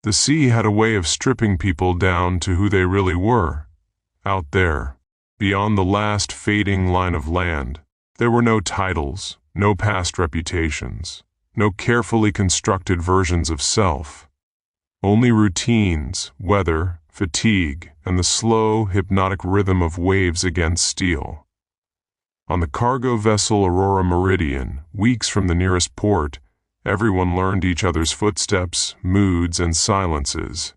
The sea had a way of stripping people down to who they really were. Out there, beyond the last fading line of land, there were no titles, no past reputations, no carefully constructed versions of self. Only routines, weather, fatigue, and the slow, hypnotic rhythm of waves against steel. On the cargo vessel Aurora Meridian, weeks from the nearest port, everyone learned each other's footsteps, moods, and silences.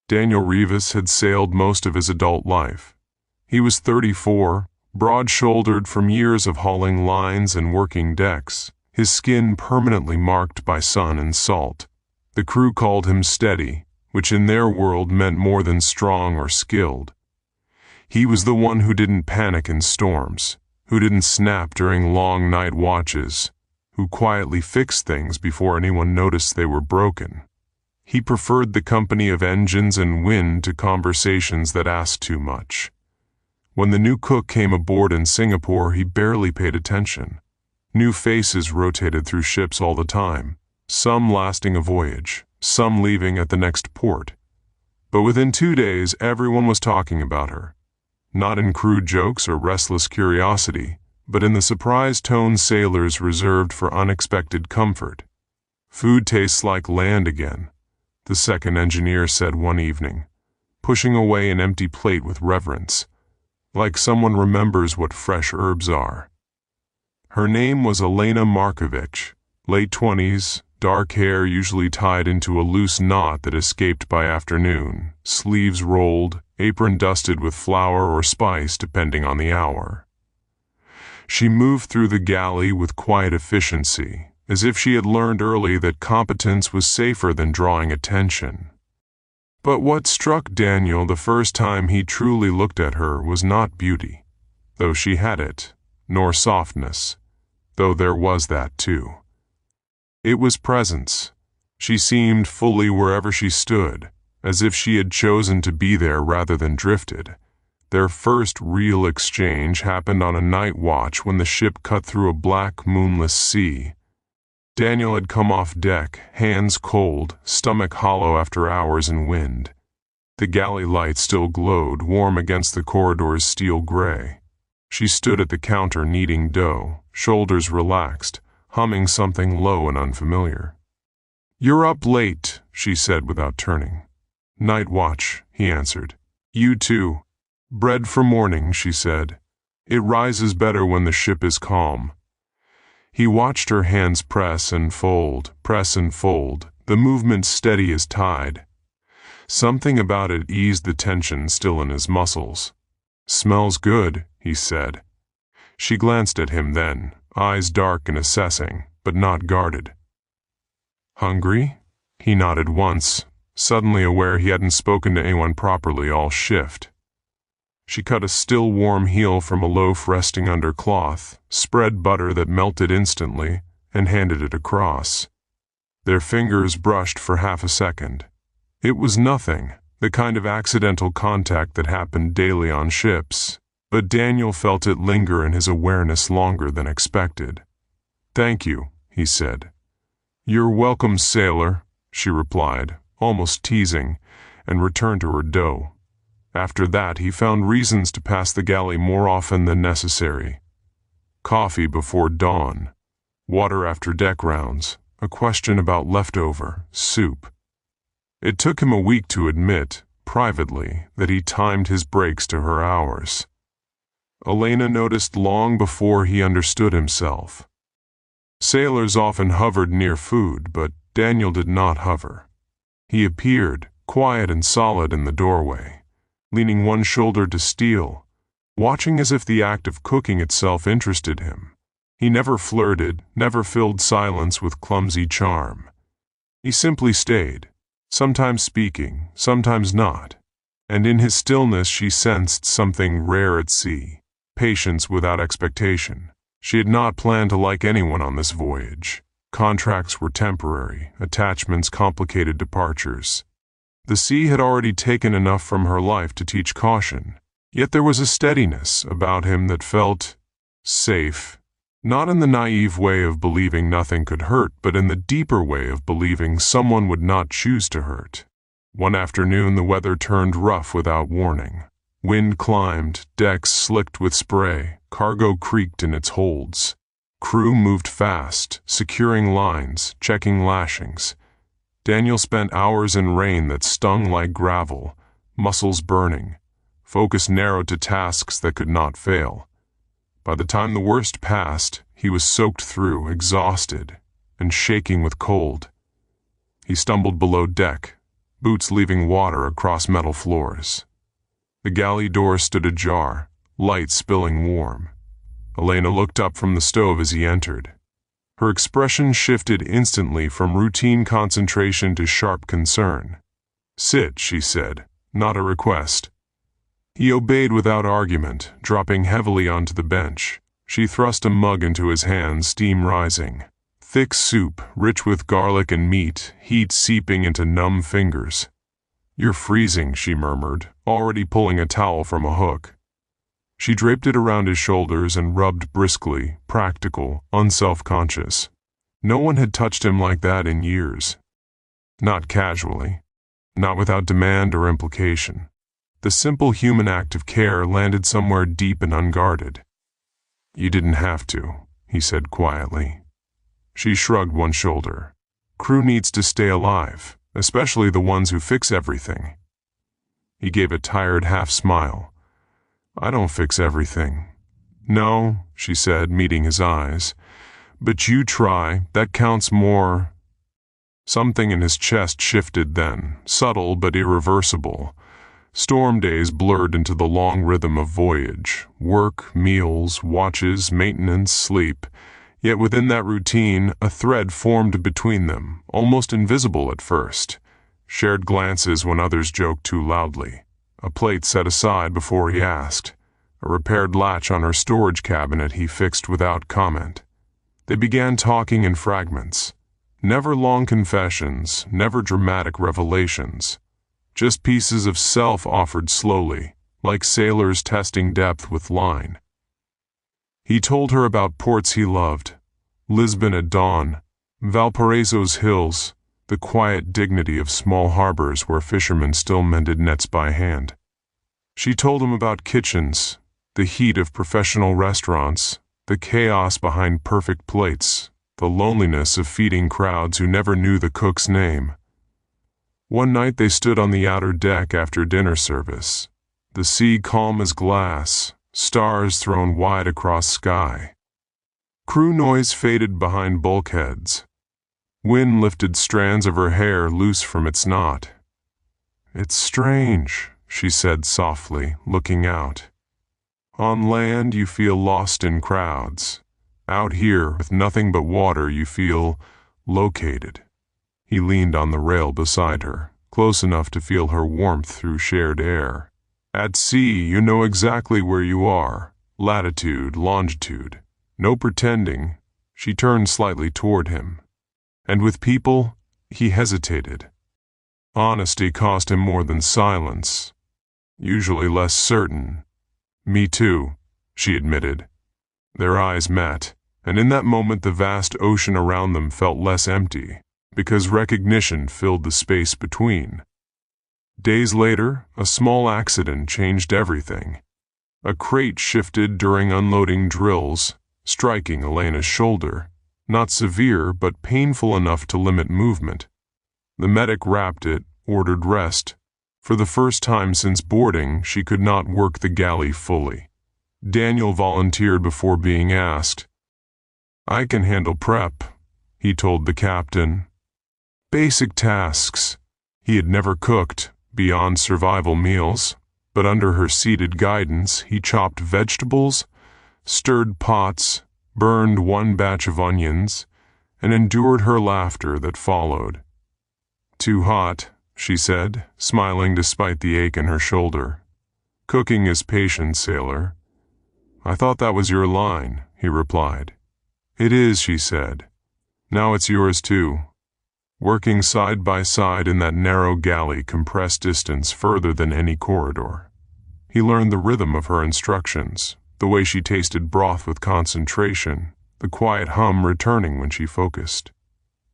Daniel Rivas had sailed most of his adult life. He was 34, broad-shouldered from years of hauling lines and working decks, his skin permanently marked by sun and salt. The crew called him steady, which in their world meant more than strong or skilled. He was the one who didn't panic in storms, who didn't snap during long night watches, who quietly fixed things before anyone noticed they were broken. He preferred the company of engines and wind to conversations that asked too much. When the new cook came aboard in Singapore, he barely paid attention. New faces rotated through ships all the time, some lasting a voyage, some leaving at the next port. But within 2 days, everyone was talking about her. Not in crude jokes or restless curiosity, but in the surprised tone sailors reserved for unexpected comfort. "Food tastes like land again," the second engineer said one evening, pushing away an empty plate with reverence, like someone remembers what fresh herbs are. Her name was Elena Markovic, late 20s, dark hair usually tied into a loose knot that escaped by afternoon, sleeves rolled, apron dusted with flour or spice depending on the hour. She moved through the galley with quiet efficiency, as if she had learned early that competence was safer than drawing attention. But what struck Daniel the first time he truly looked at her was not beauty, though she had it, nor softness, though there was that too. It was presence. She seemed fully wherever she stood, as if she had chosen to be there rather than drifted. Their first real exchange happened on a night watch when the ship cut through a black, moonless sea. Daniel had come off deck, hands cold, stomach hollow after hours in wind. The galley light still glowed, warm against the corridor's steel gray. She stood at the counter kneading dough, shoulders relaxed, humming something low and unfamiliar. "You're up late," she said without turning. "Night watch," he answered. "You too." "Bread for morning," she said. "It rises better when the ship is calm." He watched her hands press and fold, the movement steady as tide. Something about it eased the tension still in his muscles. "Smells good," he said. She glanced at him then, eyes dark and assessing, but not guarded. "Hungry?" He nodded once, suddenly aware he hadn't spoken to anyone properly all shift. She cut a still warm heel from a loaf resting under cloth, spread butter that melted instantly, and handed it across. Their fingers brushed for half a second. It was nothing, the kind of accidental contact that happened daily on ships, but Daniel felt it linger in his awareness longer than expected. "Thank you," he said. "You're welcome, sailor," she replied, almost teasing, and returned to her dough. After that, he found reasons to pass the galley more often than necessary. Coffee before dawn, water after deck rounds, a question about leftover soup. It took him a week to admit, privately, that he timed his breaks to her hours. Elena noticed long before he understood himself. Sailors often hovered near food, but Daniel did not hover. He appeared, quiet and solid in the doorway, leaning one shoulder to steel, watching as if the act of cooking itself interested him. He never flirted, never filled silence with clumsy charm. He simply stayed, sometimes speaking, sometimes not, and in his stillness she sensed something rare at sea, patience without expectation. She had not planned to like anyone on this voyage. Contracts were temporary, attachments complicated departures. The sea had already taken enough from her life to teach caution, yet there was a steadiness about him that felt safe, Not in the naive way of believing nothing could hurt, but in the deeper way of believing someone would not choose to hurt. One afternoon the weather turned rough without warning. Wind climbed, decks slicked with spray, cargo creaked in its holds. Crew moved fast, securing lines, checking lashings. Daniel spent hours in rain that stung like gravel, muscles burning, focus narrowed to tasks that could not fail. By the time the worst passed, he was soaked through, exhausted, and shaking with cold. He stumbled below deck, boots leaving water across metal floors. The galley door stood ajar, light spilling warm. Elena looked up from the stove as he entered. Her expression shifted instantly from routine concentration to sharp concern. "Sit," she said, not a request. He obeyed without argument, dropping heavily onto the bench. She thrust a mug into his hand, steam rising. Thick soup, rich with garlic and meat, heat seeping into numb fingers. "You're freezing," she murmured, already pulling a towel from a hook. She draped it around his shoulders and rubbed briskly, practical, unself-conscious. No one had touched him like that in years. Not casually. Not without demand or implication. The simple human act of care landed somewhere deep and unguarded. "You didn't have to," he said quietly. She shrugged one shoulder. "Crew needs to stay alive, especially the ones who fix everything." He gave a tired half-smile. "I don't fix everything." "No," she said, meeting his eyes. "But you try, that counts more." Something in his chest shifted then, subtle but irreversible. Storm days blurred into the long rhythm of voyage, work, meals, watches, maintenance, sleep. Yet within that routine, a thread formed between them, almost invisible at first. Shared glances when others joked too loudly. A plate set aside before he asked. A repaired latch on her storage cabinet he fixed without comment. They began talking in fragments. Never long confessions, never dramatic revelations. Just pieces of self offered slowly, like sailors testing depth with line. He told her about ports he loved, Lisbon at dawn, Valparaiso's hills, the quiet dignity of small harbors where fishermen still mended nets by hand. She told him about kitchens, the heat of professional restaurants, the chaos behind perfect plates, the loneliness of feeding crowds who never knew the cook's name. One night they stood on the outer deck after dinner service, the sea calm as glass, stars thrown wide across sky. Crew noise faded behind bulkheads. Wind lifted strands of her hair loose from its knot. "It's strange," she said softly, looking out. "On land you feel lost in crowds. Out here, with nothing but water, you feel located." He leaned on the rail beside her, close enough to feel her warmth through shared air. "At sea, you know exactly where you are, latitude, longitude. No pretending." She turned slightly toward him. "And with people?" He hesitated. Honesty cost him more than silence. Usually less certain. "Me too," she admitted. Their eyes met, and in that moment the vast ocean around them felt less empty, because recognition filled the space between. Days later, a small accident changed everything. A crate shifted during unloading drills, striking Elena's shoulder. Not severe, but painful enough to limit movement. The medic wrapped it, ordered rest. For the first time since boarding, she could not work the galley fully. Daniel volunteered before being asked. "I can handle prep," he told the captain. Basic tasks. He had never cooked, beyond survival meals, but under her seated guidance, he chopped vegetables, stirred pots, burned one batch of onions, and endured her laughter that followed. "Too hot," she said, smiling despite the ache in her shoulder. "Cooking is patience, sailor." "I thought that was your line," he replied. "It is," she said. "Now it's yours too." Working side by side in that narrow galley compressed distance further than any corridor. He learned the rhythm of her instructions, the way she tasted broth with concentration, the quiet hum returning when she focused.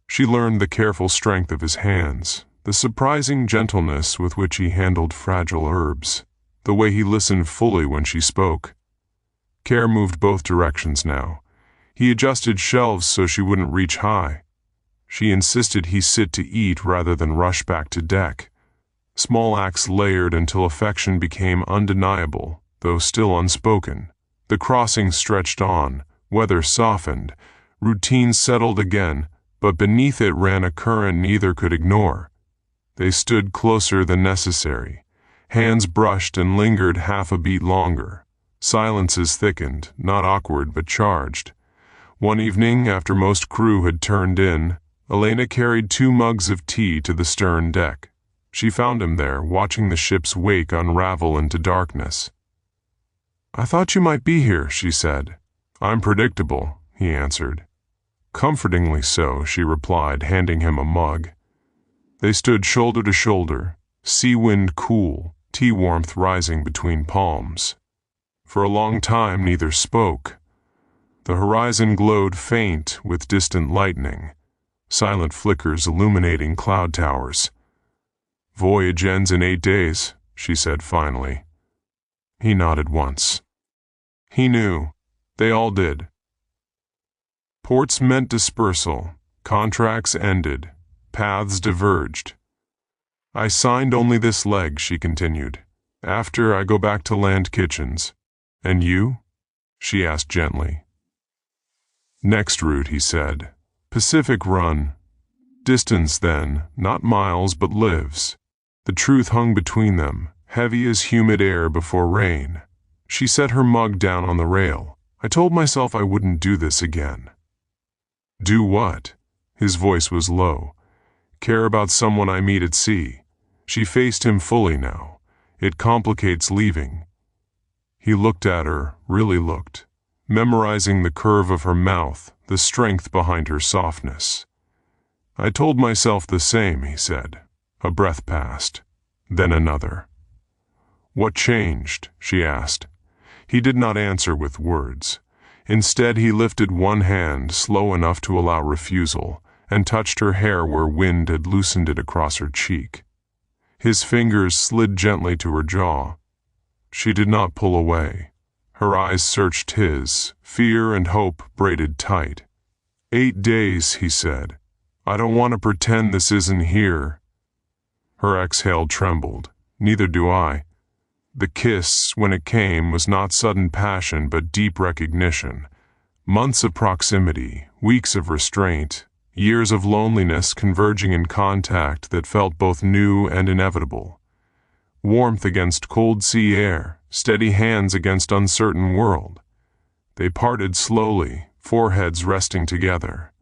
She learned the careful strength of his hands, the surprising gentleness with which he handled fragile herbs, the way he listened fully when she spoke. Care moved both directions now. He adjusted shelves so she wouldn't reach high. She insisted he sit to eat rather than rush back to deck. Small acts layered until affection became undeniable, though still unspoken. The crossing stretched on, weather softened, routine settled again, but beneath it ran a current neither could ignore. They stood closer than necessary. Hands brushed and lingered half a beat longer. Silences thickened, not awkward but charged. One evening, after most crew had turned in, Elena carried 2 mugs of tea to the stern deck. She found him there, watching the ship's wake unravel into darkness. "I thought you might be here," she said. "I'm predictable," he answered. "Comfortingly so," she replied, handing him a mug. They stood shoulder to shoulder, sea wind cool, tea warmth rising between palms. For a long time neither spoke. The horizon glowed faint with distant lightning, silent flickers illuminating cloud towers. "Voyage ends in 8 days," she said finally. He nodded once. He knew. They all did. Ports meant dispersal. Contracts ended. Paths diverged. "I signed only this leg," she continued. "After, I go back to land kitchens." "And you?" she asked gently. "Next route," he said. "Pacific Run." Distance then, not miles but lives. The truth hung between them, heavy as humid air before rain. She set her mug down on the rail. "I told myself I wouldn't do this again." "Do what?" His voice was low. "Care about someone I meet at sea." She faced him fully now. "It complicates leaving." He looked at her, really looked, memorizing the curve of her mouth, the strength behind her softness. "I told myself the same," he said. A breath passed, then another. "What changed?" she asked. He did not answer with words. Instead, he lifted one hand, slow enough to allow refusal, and touched her hair where wind had loosened it across her cheek. His fingers slid gently to her jaw. She did not pull away. Her eyes searched his, fear and hope braided tight. 8 days, he said. "I don't want to pretend this isn't here." Her exhale trembled. "Neither do I." The kiss, when it came, was not sudden passion but deep recognition. Months of proximity, weeks of restraint, years of loneliness converging in contact that felt both new and inevitable. Warmth against cold sea air, steady hands against uncertain world. They parted slowly, foreheads resting together.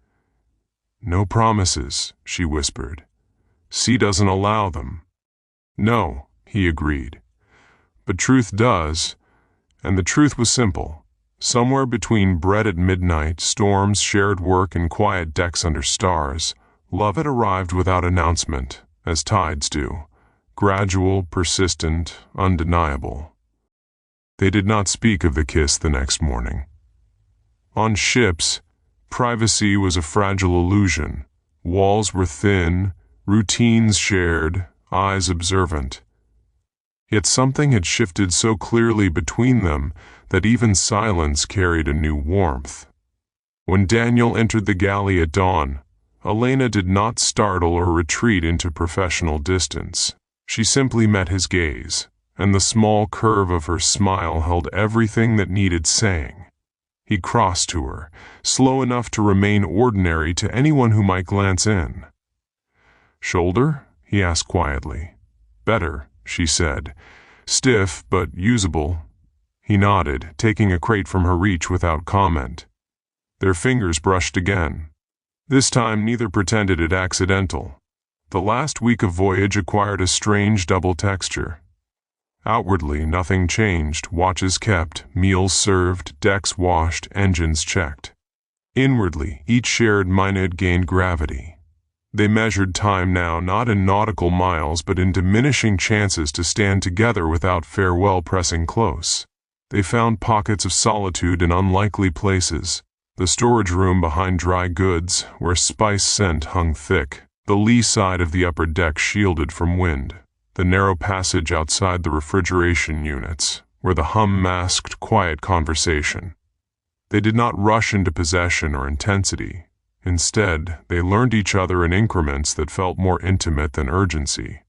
"No promises," she whispered. "Sea doesn't allow them." "No," he agreed. "But truth does," and the truth was simple. Somewhere between bread at midnight, storms, shared work, and quiet decks under stars, love had arrived without announcement, as tides do, gradual, persistent, undeniable. They did not speak of the kiss the next morning. On ships, privacy was a fragile illusion. Walls were thin, routines shared, eyes observant. Yet something had shifted so clearly between them that even silence carried a new warmth. When Daniel entered the galley at dawn, Elena did not startle or retreat into professional distance. She simply met his gaze, and the small curve of her smile held everything that needed saying. He crossed to her, slow enough to remain ordinary to anyone who might glance in. "Shoulder?" he asked quietly. "Better," she said. "Stiff, but usable." He nodded, taking a crate from her reach without comment. Their fingers brushed again. This time neither pretended it accidental. The last week of voyage acquired a strange double texture. Outwardly, nothing changed, watches kept, meals served, decks washed, engines checked. Inwardly, each shared minute gained gravity. They measured time now not in nautical miles but in diminishing chances to stand together without farewell pressing close. They found pockets of solitude in unlikely places, The storage room behind dry goods, where spice scent hung thick, the lee side of the upper deck shielded from wind, the narrow passage outside the refrigeration units, where the hum masked quiet conversation. They did not rush into possession or intensity. Instead, they learned each other in increments that felt more intimate than urgency.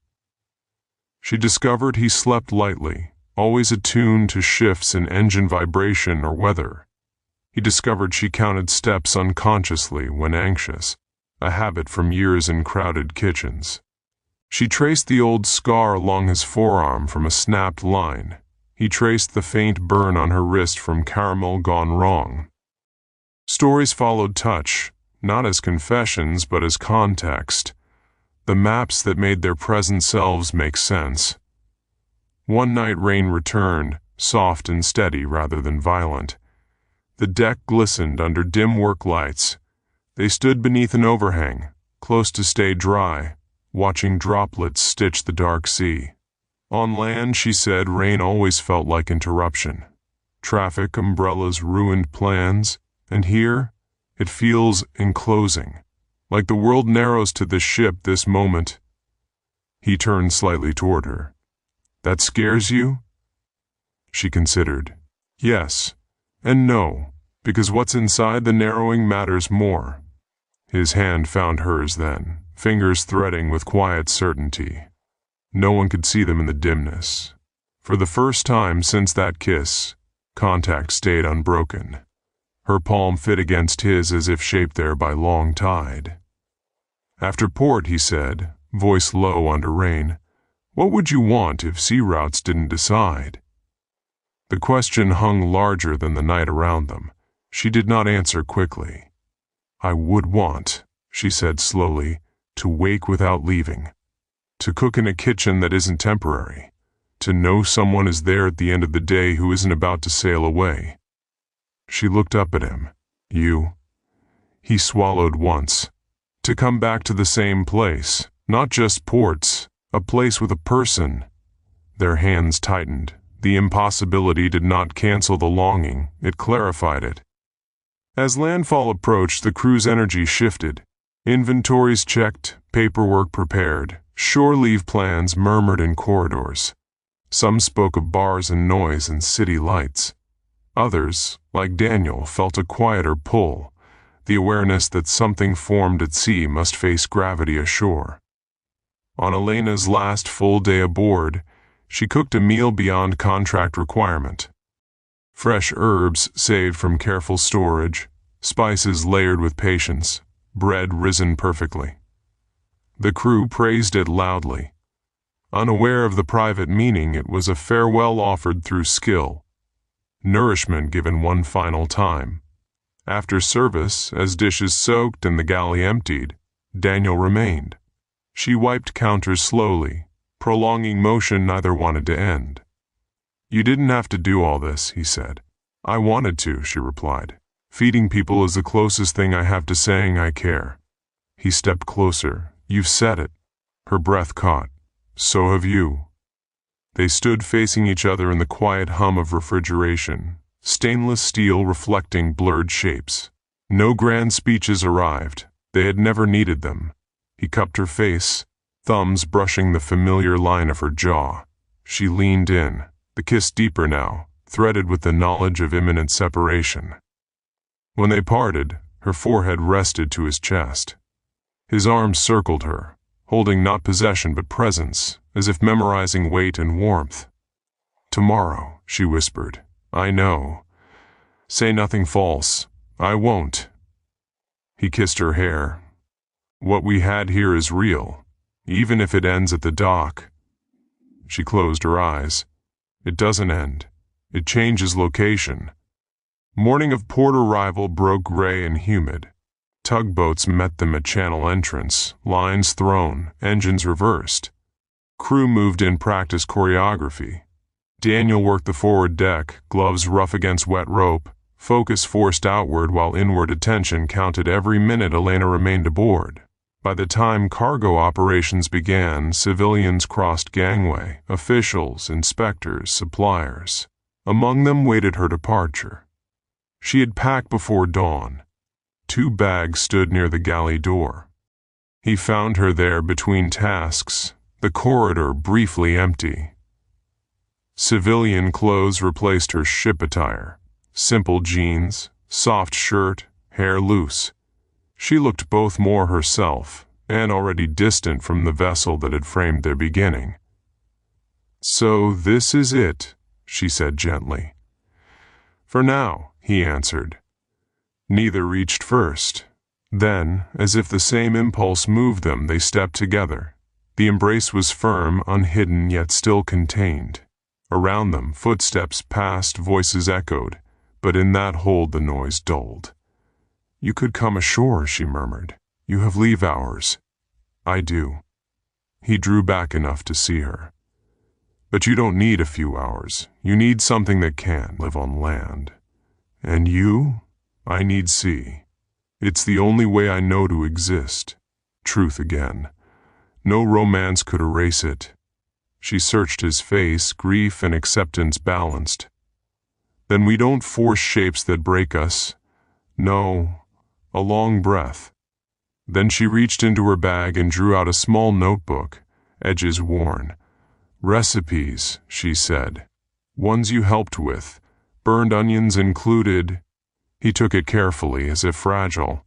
She discovered he slept lightly, always attuned to shifts in engine vibration or weather. He discovered she counted steps unconsciously when anxious, a habit from years in crowded kitchens. She traced the old scar along his forearm from a snapped line. He traced the faint burn on her wrist from caramel gone wrong. Stories followed touch, not as confessions but as context, the maps that made their present selves make sense. One night rain returned, soft and steady rather than violent. The deck glistened under dim work lights. They stood beneath an overhang, close to stay dry, watching droplets stitch the dark sea. On land, she said, rain always felt like interruption. Traffic, umbrellas, ruined plans. And here, it feels enclosing, like the world narrows to the ship this moment. He turned slightly toward her. That scares you? She considered. Yes, and no, because what's inside the narrowing matters more. His hand found hers then, fingers threading with quiet certainty. No one could see them in the dimness. For the first time since that kiss, contact stayed unbroken. Her palm fit against his as if shaped there by long tide. After port, he said, voice low under rain, what would you want if sea routes didn't decide? The question hung larger than the night around them. She did not answer quickly. I would want, she said slowly, to wake without leaving, to cook in a kitchen that isn't temporary, to know someone is there at the end of the day who isn't about to sail away. She looked up at him. You? He swallowed once. To come back to the same place, not just ports, a place with a person. Their hands tightened. The impossibility did not cancel the longing, it clarified it. As landfall approached, the crew's energy shifted. Inventories checked, paperwork prepared, shore leave plans murmured in corridors. Some spoke of bars and noise and city lights. Others, like Daniel, felt a quieter pull, the awareness that something formed at sea must face gravity ashore. On Elena's last full day aboard, she cooked a meal beyond contract requirement. Fresh herbs saved from careful storage, spices layered with patience, bread risen perfectly. The crew praised it loudly. Unaware of the private meaning, it was a farewell offered through skill, nourishment given one final time. After service, as dishes soaked and the galley emptied, Daniel remained. She wiped counters slowly, prolonging motion neither wanted to end. You didn't have to do all this, he said. I wanted to, she replied. Feeding people is the closest thing I have to saying I care. He stepped closer. You've said it. Her breath caught. So have you. They stood facing each other in the quiet hum of refrigeration, stainless steel reflecting blurred shapes. No grand speeches arrived. They had never needed them. He cupped her face, thumbs brushing the familiar line of her jaw. She leaned in, the kiss deeper now, threaded with the knowledge of imminent separation. When they parted, her forehead rested to his chest. His arms circled her, holding not possession but presence, as if memorizing weight and warmth. Tomorrow, she whispered. I know. Say nothing false. I won't. He kissed her hair. What we had here is real, even if it ends at the dock. She closed her eyes. It doesn't end. It changes location. Morning of port arrival broke gray and humid. Tugboats met them at channel entrance, lines thrown, engines reversed. Crew moved in practice choreography. Daniel worked the forward deck, gloves rough against wet rope, focus forced outward while inward attention counted every minute Elena remained aboard. By the time cargo operations began, civilians crossed gangway, officials, inspectors, suppliers. Among them waited her departure. She had packed before dawn. 2 bags stood near the galley door. He found her there between tasks, the corridor briefly empty. Civilian clothes replaced her ship attire. Simple jeans, soft shirt, hair loose. She looked both more herself and already distant from the vessel that had framed their beginning. "So this is it," she said gently. "For now," he answered. Neither reached first. Then, as if the same impulse moved them, they stepped together. The embrace was firm, unhidden, yet still contained. Around them, footsteps passed, voices echoed, but in that hold the noise dulled. "You could come ashore," she murmured. "You have leave hours." "I do." He drew back enough to see her. "But you don't need a few hours. You need something that can live on land. And you? I need sea. It's the only way I know to exist. Truth again. No romance could erase it." She searched his face, grief and acceptance balanced. "Then we don't force shapes that break us. No." A long breath. Then she reached into her bag and drew out a small notebook, edges worn. "Recipes," she said. "Ones you helped with. Burned onions included." He took it carefully, as if fragile.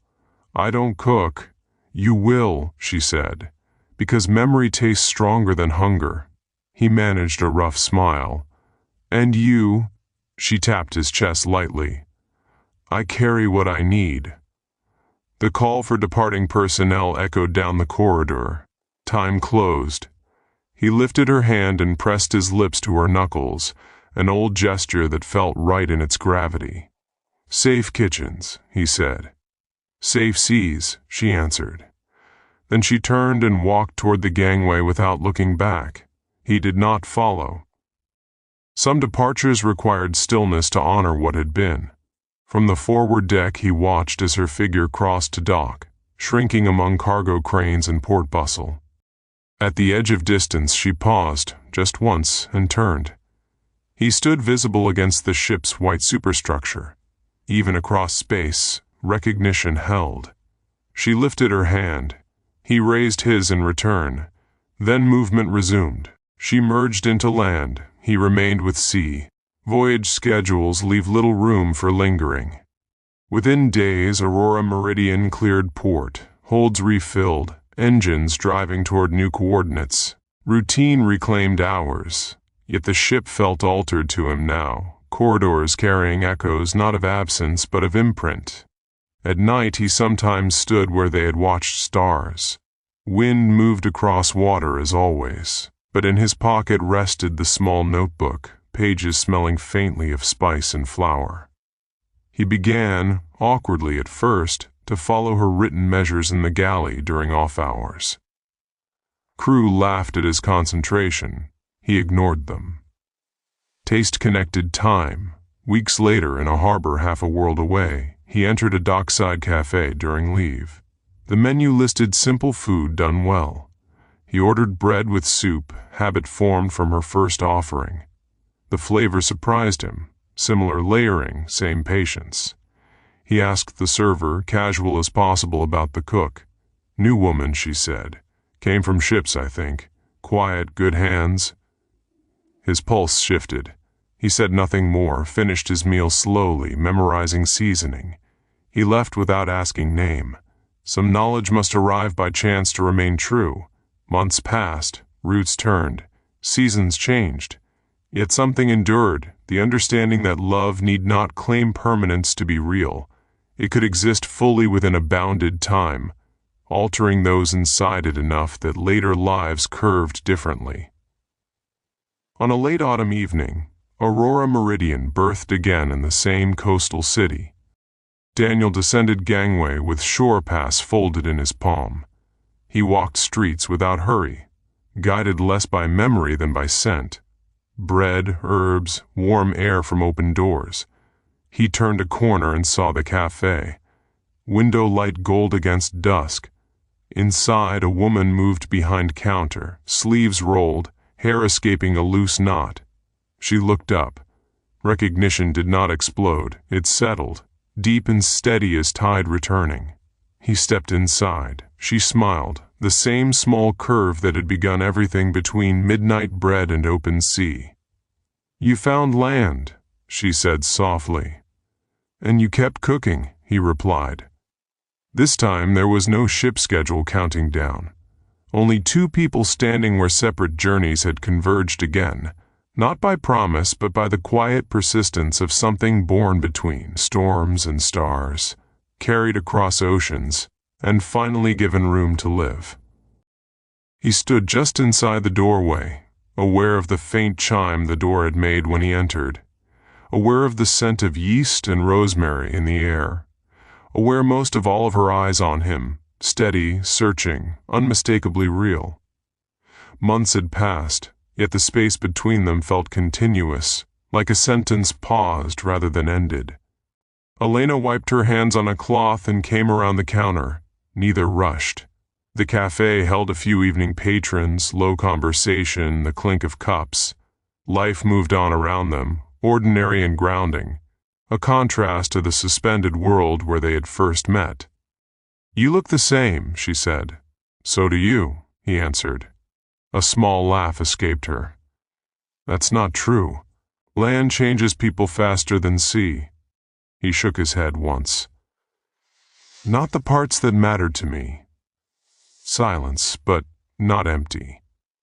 "I don't cook." "You will," she said, "because memory tastes stronger than hunger." He managed a rough smile. "And you?" She tapped his chest lightly. "I carry what I need." The call for departing personnel echoed down the corridor. Time closed. He lifted her hand and pressed his lips to her knuckles, an old gesture that felt right in its gravity. "Safe kitchens," he said. "Safe seas," she answered. Then she turned and walked toward the gangway without looking back. He did not follow. Some departures required stillness to honor what had been. From the forward deck he watched as her figure crossed to dock, shrinking among cargo cranes and port bustle. At the edge of distance she paused, just once, and turned. He stood visible against the ship's white superstructure. Even across space, recognition held. She lifted her hand. He raised his in return. Then movement resumed. She merged into land. He remained with sea. Voyage schedules leave little room for lingering. Within days, Aurora Meridian cleared port, holds refilled, engines driving toward new coordinates. Routine reclaimed hours, yet the ship felt altered to him now, corridors carrying echoes not of absence but of imprint. At night he sometimes stood where they had watched stars. Wind moved across water as always, but in his pocket rested the small notebook, pages smelling faintly of spice and flour. He began, awkwardly at first, to follow her written measures in the galley during off hours. Crew laughed at his concentration. He ignored them. Taste connected time. Weeks later, in a harbor half a world away, he entered a dockside cafe during leave. The menu listed simple food done well. He ordered bread with soup, habit formed from her first offering. The flavor surprised him. Similar layering, same patience. He asked the server, casual as possible, about the cook. "New woman," she said. "Came from ships, I think. Quiet, good hands." His pulse shifted. He said nothing more, finished his meal slowly, memorizing seasoning. He left without asking name. Some knowledge must arrive by chance to remain true. Months passed, routes turned, seasons changed. Yet something endured, the understanding that love need not claim permanence to be real. It could exist fully within a bounded time, altering those inside it enough that later lives curved differently. On a late autumn evening, Aurora Meridian berthed again in the same coastal city. Daniel descended gangway with shore pass folded in his palm. He walked streets without hurry, guided less by memory than by scent. Bread, herbs, warm air from open doors. He turned a corner and saw the cafe. Window light gold against dusk. Inside, a woman moved behind counter, sleeves rolled, hair escaping a loose knot. She looked up. Recognition did not explode. It settled, deep and steady as tide returning. He stepped inside. She smiled, the same small curve that had begun everything between midnight bread and open sea. "You found land," she said softly. "And you kept cooking," he replied. This time there was no ship schedule counting down. Only two people standing where separate journeys had converged again, not by promise but by the quiet persistence of something born between storms and stars, carried across oceans, and finally given room to live. He stood just inside the doorway, aware of the faint chime the door had made when he entered, aware of the scent of yeast and rosemary in the air, aware most of all of her eyes on him, steady, searching, unmistakably real. Months had passed, yet the space between them felt continuous, like a sentence paused rather than ended. Elena wiped her hands on a cloth and came around the counter. Neither rushed. The cafe held a few evening patrons, low conversation, the clink of cups. Life moved on around them, ordinary and grounding, a contrast to the suspended world where they had first met. "You look the same," she said. "So do you," he answered. A small laugh escaped her. "That's not true. Land changes people faster than sea." He shook his head once. "Not the parts that mattered to me. Silence, but not empty.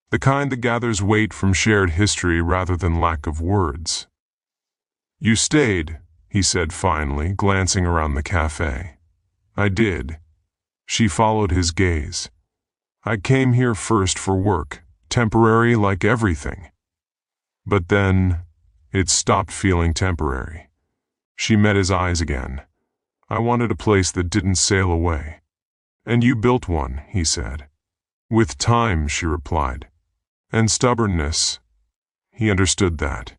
The kind that gathers weight from shared history rather than lack of words." "You stayed," he said finally, glancing around the cafe. "I did." She followed his gaze. "I came here first for work, temporary like everything. But then, it stopped feeling temporary." She met his eyes again. "I wanted a place that didn't sail away." "And you built one," he said. "With time," she replied. "And stubbornness." He understood that.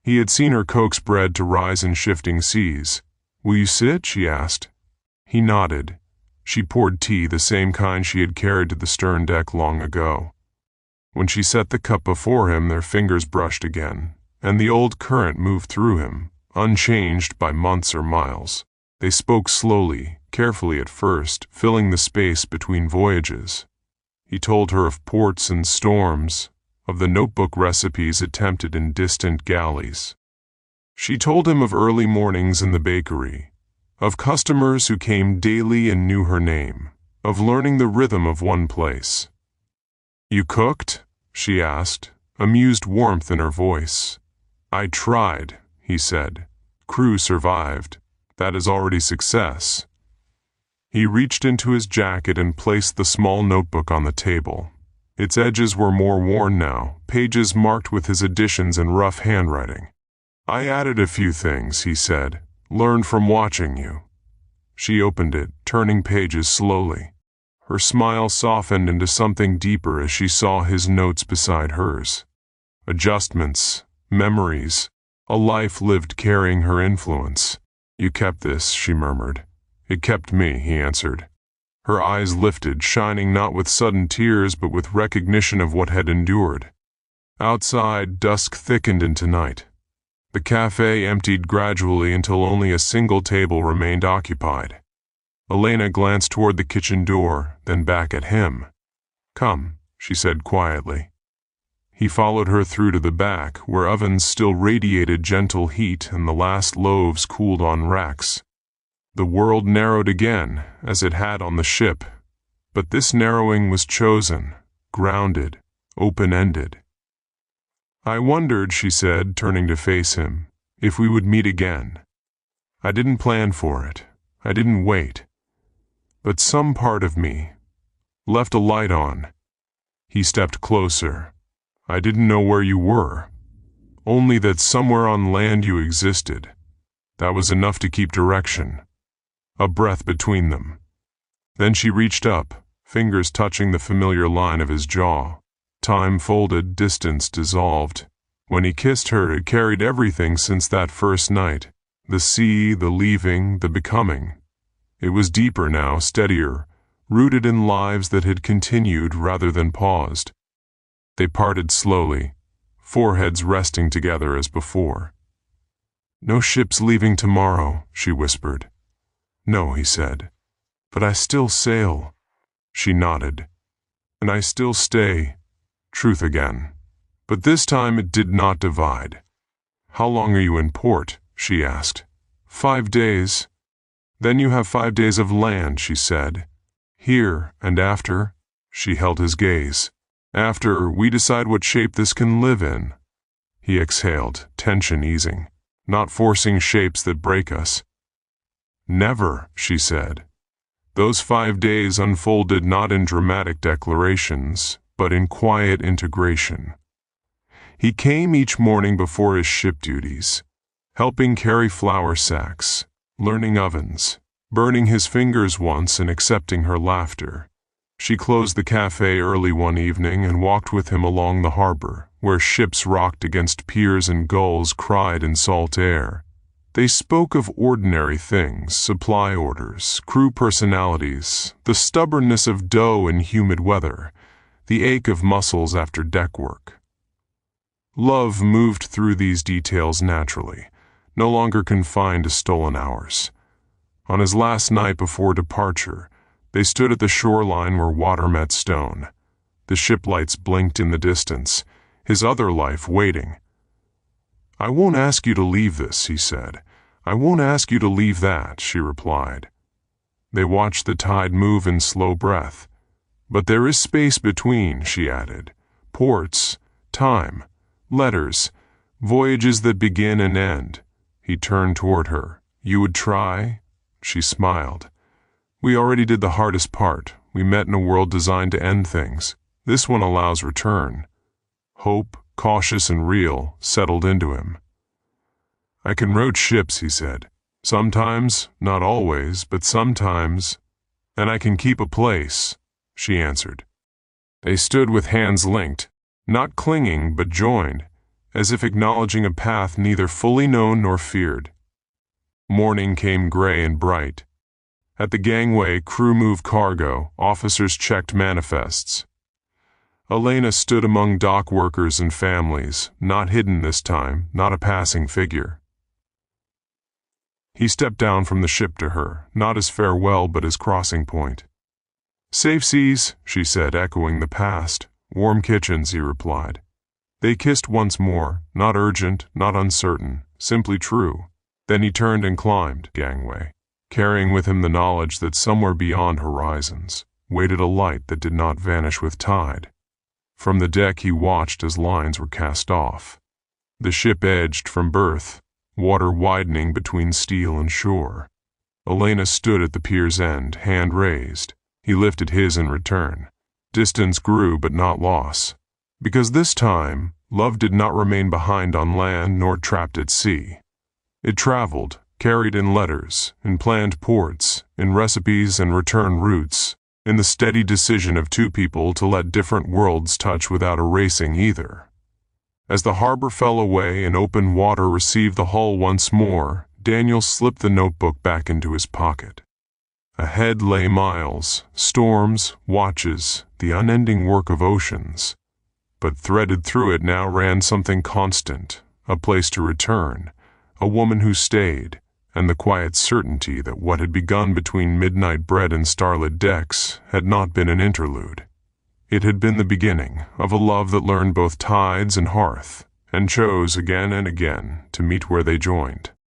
He had seen her coax bread to rise in shifting seas. "Will you sit?" she asked. He nodded. She poured tea, the same kind she had carried to the stern deck long ago. When she set the cup before him, their fingers brushed again, and the old current moved through him, unchanged by months or miles. They spoke slowly, carefully at first, filling the space between voyages. He told her of ports and storms, of the notebook recipes attempted in distant galleys. She told him of early mornings in the bakery, of customers who came daily and knew her name, of learning the rhythm of one place. "You cooked?" she asked, amused warmth in her voice. "I tried," he said. "Crew survived. That is already success." He reached into his jacket and placed the small notebook on the table. Its edges were more worn now, pages marked with his additions in rough handwriting. "I added a few things," he said. "Learned from watching you." She opened it, turning pages slowly. Her smile softened into something deeper as she saw his notes beside hers. Adjustments, memories, a life lived carrying her influence. "You kept this," she murmured. "It kept me," he answered. Her eyes lifted, shining not with sudden tears but with recognition of what had endured. Outside, dusk thickened into night. The cafe emptied gradually until only a single table remained occupied. Elena glanced toward the kitchen door, then back at him. "Come," she said quietly. He followed her through to the back, where ovens still radiated gentle heat and the last loaves cooled on racks. The world narrowed again, as it had on the ship, but this narrowing was chosen, grounded, open-ended. "I wondered," she said, turning to face him, "if we would meet again. I didn't plan for it. I didn't wait. But some part of me left a light on." He stepped closer. "I didn't know where you were. Only that somewhere on land you existed. That was enough to keep direction." A breath between them. Then she reached up, fingers touching the familiar line of his jaw. Time folded, distance dissolved. When he kissed her, it carried everything since that first night. The sea, the leaving, the becoming. It was deeper now, steadier, rooted in lives that had continued rather than paused. They parted slowly, foreheads resting together as before. "No ships leaving tomorrow," she whispered. "No," he said. "But I still sail." She nodded. "And I still stay." Truth again. But this time it did not divide. "How long are you in port?" she asked. 5 days. "Then you have 5 days of land," she said. "Here, and after?" She held his gaze. "After, we decide what shape this can live in." He exhaled, tension easing, "Not forcing shapes that break us." "Never," she said. Those 5 days unfolded not in dramatic declarations, but in quiet integration. He came each morning before his ship duties, helping carry flour sacks, learning ovens, burning his fingers once and accepting her laughter. She closed the cafe early one evening and walked with him along the harbor, where ships rocked against piers and gulls cried in salt air. They spoke of ordinary things, supply orders, crew personalities, the stubbornness of dough in humid weather, the ache of muscles after deck work. Love moved through these details naturally, no longer confined to stolen hours. On his last night before departure, they stood at the shoreline where water met stone. The ship lights blinked in the distance, his other life waiting. "I won't ask you to leave this," he said. "I won't ask you to leave that," she replied. They watched the tide move in slow breath. "But there is space between," she added. "Ports, time, letters, voyages that begin and end." He turned toward her. "You would try?" She smiled. "We already did the hardest part. We met in a world designed to end things. This one allows return." Hope, cautious and real, settled into him. "I can road ships," he said. "Sometimes, not always, but sometimes. And I can keep a place," she answered. They stood with hands linked, not clinging but joined, as if acknowledging a path neither fully known nor feared. Morning came gray and bright. At the gangway, crew moved cargo, officers checked manifests. Elena stood among dock workers and families, not hidden this time, not a passing figure. He stepped down from the ship to her, not as farewell but as crossing point. "Safe seas," she said, echoing the past. "Warm kitchens," he replied. They kissed once more, not urgent, not uncertain, simply true. Then he turned and climbed gangway, carrying with him the knowledge that somewhere beyond horizons waited a light that did not vanish with tide. From the deck he watched as lines were cast off. The ship edged from berth, water widening between steel and shore. Elena stood at the pier's end, hand raised. He lifted his in return. Distance grew but not loss. Because this time, love did not remain behind on land nor trapped at sea. It traveled, carried in letters, in planned ports, in recipes and return routes, in the steady decision of two people to let different worlds touch without erasing either. As the harbor fell away and open water received the hull once more, Daniel slipped the notebook back into his pocket. Ahead lay miles, storms, watches, the unending work of oceans. But threaded through it now ran something constant, a place to return, a woman who stayed, and the quiet certainty that what had begun between midnight bread and starlit decks had not been an interlude. It had been the beginning of a love that learned both tides and hearth, and chose again and again to meet where they joined.